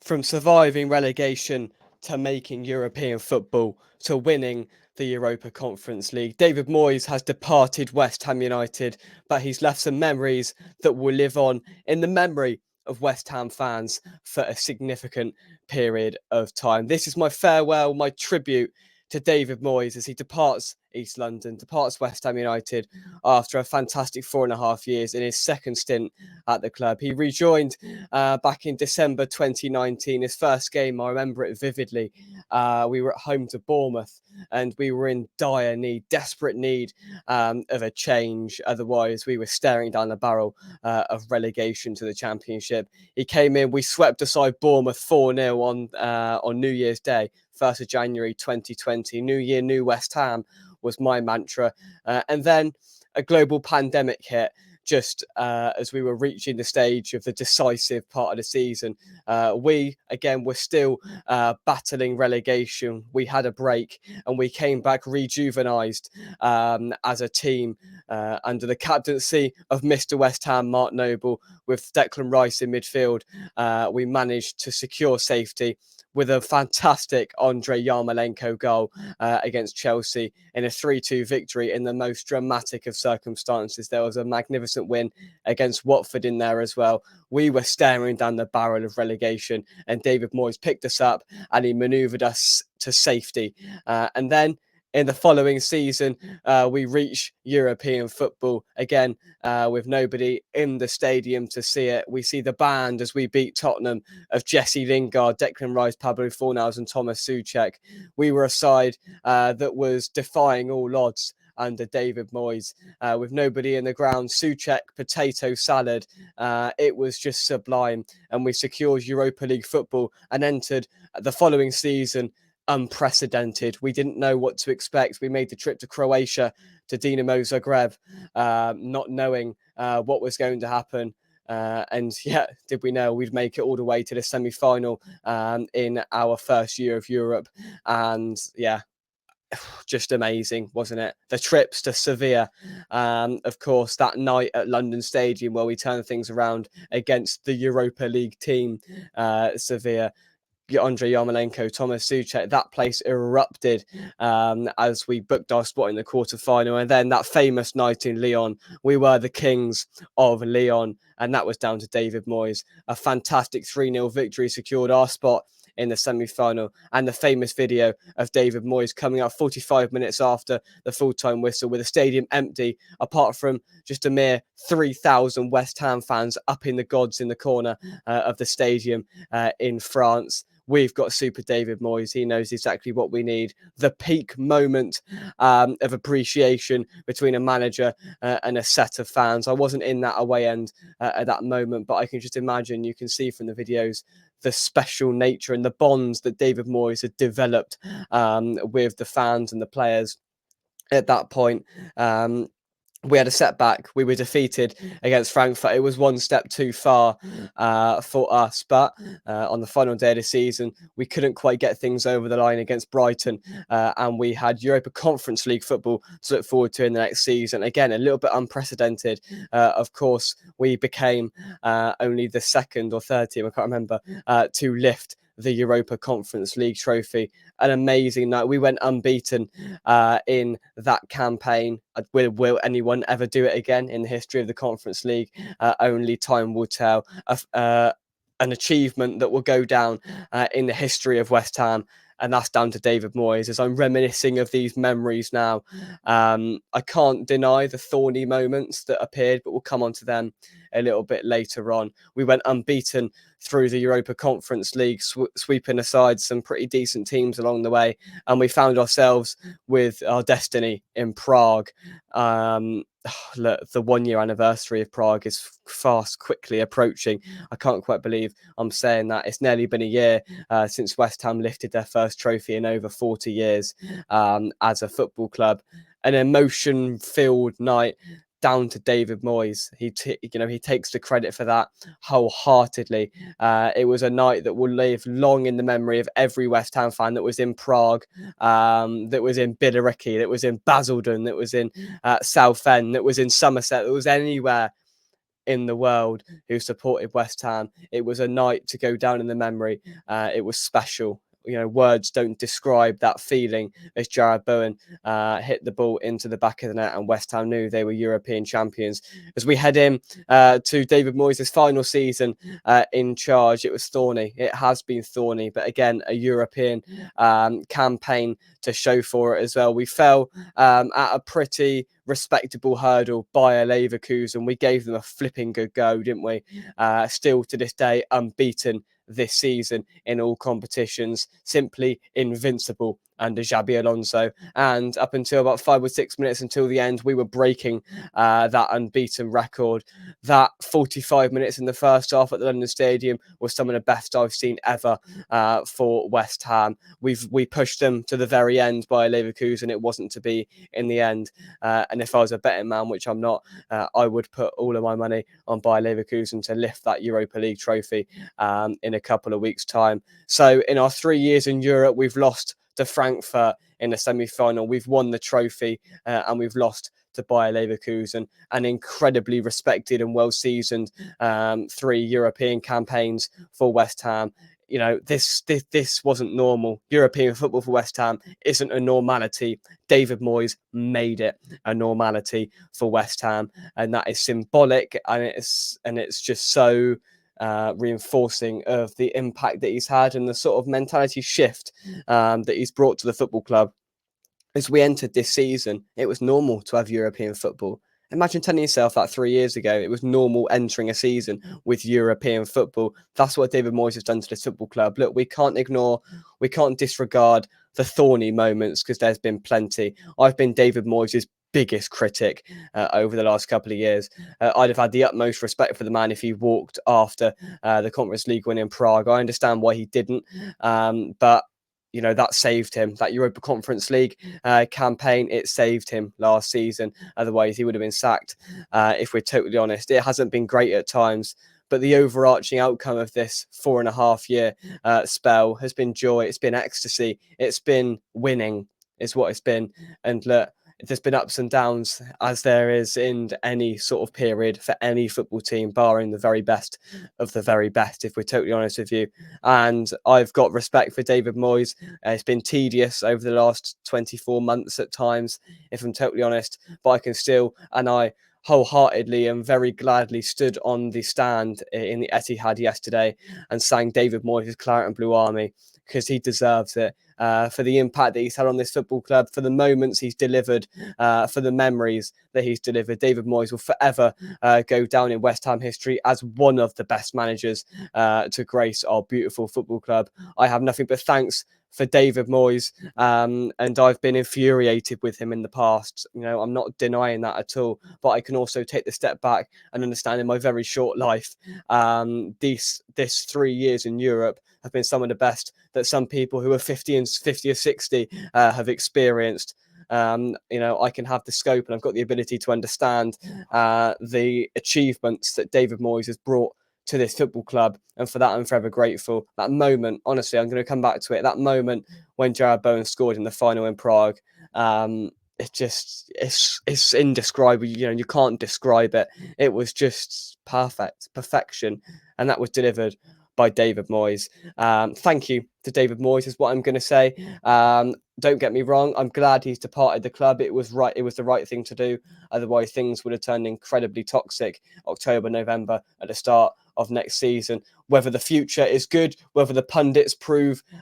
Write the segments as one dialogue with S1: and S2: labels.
S1: From surviving relegation to making European football to winning the Europa Conference League, David Moyes has departed West Ham United, but he's left some memories that will live on in the memory of West Ham fans for a significant period of time. This is my farewell, my tribute to David Moyes as he departs East London, departs West Ham United after a fantastic 4.5 years in his second stint at the club. He rejoined back in December 2019. His first game, I remember it vividly. We were at home to Bournemouth and we were in dire need, desperate need of a change. Otherwise, we were staring down the barrel of relegation to the Championship. He came in, we swept aside Bournemouth 4-0 on New Year's Day, 1st of January 2020. New Year, new West Ham was my mantra. And then a global pandemic hit just as we were reaching the stage of the decisive part of the season. We, again, were still battling relegation. We had a break and we came back rejuvenised as a team under the captaincy of Mr. West Ham, Mark Noble, with Declan Rice in midfield. We managed to secure safety with a fantastic Andrei Yarmolenko goal against Chelsea in a 3-2 victory in the most dramatic of circumstances. There was a magnificent win against Watford in there as well. We were staring down the barrel of relegation and David Moyes picked us up and he manoeuvred us to safety. And then in the following season, we reach European football again with nobody in the stadium to see it. We see the band as we beat Tottenham of Jesse Lingard, Declan Rice, Pablo Fornals and Thomas Souček. We were a side that was defying all odds under David Moyes with nobody in the ground. Souček, potato salad. It was just sublime. And we secured Europa League football and entered the following season unprecedented. We didn't know what to expect. We made the trip to Croatia, to Dinamo Zagreb, not knowing what was going to happen. And yeah, did we know we'd make it all the way to the semi-final in our first year of Europe? And yeah, just amazing, wasn't it? The trips to Sevilla, of course, that night at London Stadium where we turned things around against the Europa League team, Sevilla. Andrei Yarmolenko, Thomas Souček, that place erupted as we booked our spot in the quarterfinal. And then that famous night in Lyon, we were the kings of Lyon, and that was down to David Moyes. A fantastic 3-0 victory secured our spot in the semi-final, and the famous video of David Moyes coming out 45 minutes after the full-time whistle with the stadium empty, apart from just a mere 3,000 West Ham fans up in the gods in the corner of the stadium in France. We've got Super David Moyes. He knows exactly what we need. The peak moment of appreciation between a manager and a set of fans. I wasn't in that away end at that moment, but I can just imagine, you can see from the videos, the special nature and the bonds that David Moyes had developed with the fans and the players at that point. We had a setback. We were defeated against Frankfurt. It was one step too far for us. But on the final day of the season, we couldn't quite get things over the line against Brighton. And we had Europa Conference League football to look forward to in the next season. Again, a little bit unprecedented. Of course, we became only the second or third team, I can't remember, to lift the Europa Conference League trophy. An amazing night. We went unbeaten in that campaign. Will anyone ever do it again in the history of the Conference League? Only time will tell. An achievement that will go down in the history of West Ham. And that's down to David Moyes. As I'm reminiscing of these memories now, I can't deny the thorny moments that appeared, but we'll come on to them a little bit later on. We went unbeaten through the Europa Conference League, sweeping aside some pretty decent teams along the way. And we found ourselves with our destiny in Prague. Look, the 1-year anniversary of Prague is quickly approaching. I can't quite believe I'm saying that. It's nearly been a year since West Ham lifted their first trophy in over 40 years as a football club. An emotion-filled night down to David Moyes. He takes the credit for that wholeheartedly. It was a night that will live long in the memory of every West Ham fan that was in Prague, that was in Billericay, that was in Basildon, that was in Southend, that was in Somerset, that was anywhere in the world who supported West Ham. It was a night to go down in the memory. It was special. Words don't describe that feeling as Jarrod Bowen hit the ball into the back of the net and West Ham knew they were European champions. As we head in to David Moyes' final season in charge, it was thorny. It has been thorny, but again, a European campaign to show for it as well. We fell at a pretty respectable hurdle by a Leverkusen. We gave them a flipping good go, didn't we? Still to this day, unbeaten this season in all competitions, simply invincible under Xabi Alonso. And up until about 5 or 6 minutes until the end, we were breaking that unbeaten record. That 45 minutes in the first half at the London Stadium was some of the best I've seen ever for West Ham. We pushed them to the very end by Leverkusen. It wasn't to be in the end. And if I was a betting man, which I'm not, I would put all of my money on Bayer Leverkusen to lift that Europa League trophy in a couple of weeks' time. So in our 3 years in Europe, we've lost to Frankfurt in the semi-final. We've won the trophy and we've lost to Bayer Leverkusen. An incredibly respected and well-seasoned 3 European campaigns for West Ham. This wasn't normal. European football for West Ham isn't a normality. David Moyes made it a normality for West Ham, and that is symbolic, and it's just so reinforcing of the impact that he's had and the sort of mentality shift that he's brought to the football club. As we entered this season, it was normal to have European football. Imagine telling yourself that 3 years ago, it was normal entering a season with European football. That's what David Moyes has done to this football club. Look, we can't disregard the thorny moments because there's been plenty. I've been David Moyes' biggest critic over the last couple of years. I'd have had the utmost respect for the man if he walked after the Conference League win in Prague. I understand why he didn't, but that saved him. That Europa Conference League campaign, it saved him last season. Otherwise, he would have been sacked, if we're totally honest. It hasn't been great at times, but the overarching outcome of this 4.5 year spell has been joy. It's been ecstasy. It's been winning, is what it's been. And look, there's been ups and downs, as there is in any sort of period for any football team, barring the very best of the very best, if we're totally honest with you. And I've got respect for David Moyes. It's been tedious over the last 24 months at times, if I'm totally honest, but I can still, and I wholeheartedly and very gladly stood on the stand in the Etihad yesterday and sang David Moyes' Claret and Blue Army, because he deserves it. For the impact that he's had on this football club, for the moments he's delivered, for the memories that he's delivered. David Moyes will forever go down in West Ham history as one of the best managers to grace our beautiful football club. I have nothing but thanks for David Moyes, and I've been infuriated with him in the past. I'm not denying that at all, but I can also take the step back and understand in my very short life, this 3 years in Europe have been some of the best that some people who are 50 or 60 have experienced. I can have the scope and I've got the ability to understand the achievements that David Moyes has brought to this football club, and for that I'm forever grateful. That moment, honestly, I'm going to come back to it. That moment when Jarrod Bowen scored in the final in Prague, it's indescribable. You can't describe it. It was just perfection, and that was delivered by David Moyes. Thank you to David Moyes is what I'm going to say. Don't get me wrong, I'm glad he's departed the club. It was right. It was the right thing to do. Otherwise, things would have turned incredibly toxic October, November at the start of next season. Whether the future is good, whether the pundits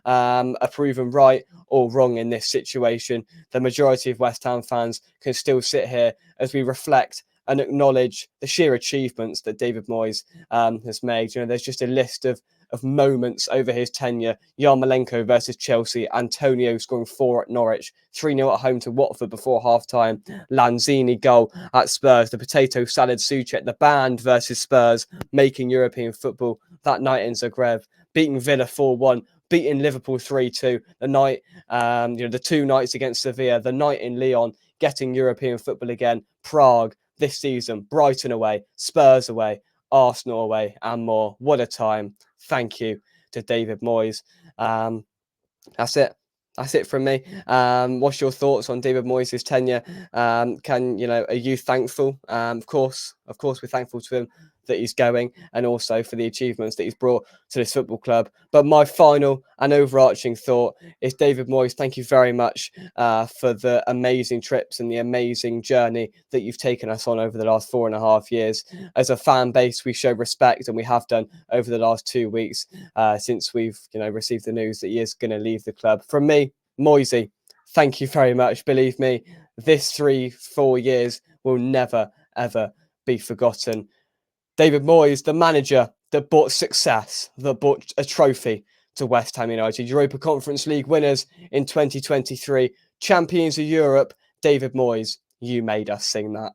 S1: are proven right or wrong in this situation, the majority of West Ham fans can still sit here as we reflect and acknowledge the sheer achievements that David Moyes has made. There's just a list of moments over his tenure. Yarmolenko versus Chelsea, Antonio scoring 4 at Norwich, 3-0 at home to Watford before half-time, Lanzini goal at Spurs, the potato salad Souček, the band versus Spurs, making European football that night in Zagreb, beating Villa 4-1, beating Liverpool 3-2, the night, the 2 nights against Sevilla, the night in Lyon, getting European football again, Prague this season, Brighton away, Spurs away, Arsenal away, and more. What a time. Thank you to David Moyes. That's it. That's it from me. What's your thoughts on David Moyes' tenure? Are you thankful? Of course, we're thankful to him that he's going, and also for the achievements that he's brought to this football club. But my final and overarching thought is, David Moyes, thank you very much for the amazing trips and the amazing journey that you've taken us on over the last 4.5 years. As a fan base, we show respect, and we have done over the last 2 weeks since we've received the news that he is going to leave the club. From me, Moisey, thank you very much. Believe me, this 3-4 years will never ever be forgotten. David Moyes, the manager that brought success, that brought a trophy to West Ham United, Europa Conference League winners in 2023, champions of Europe. David Moyes, you made us sing that.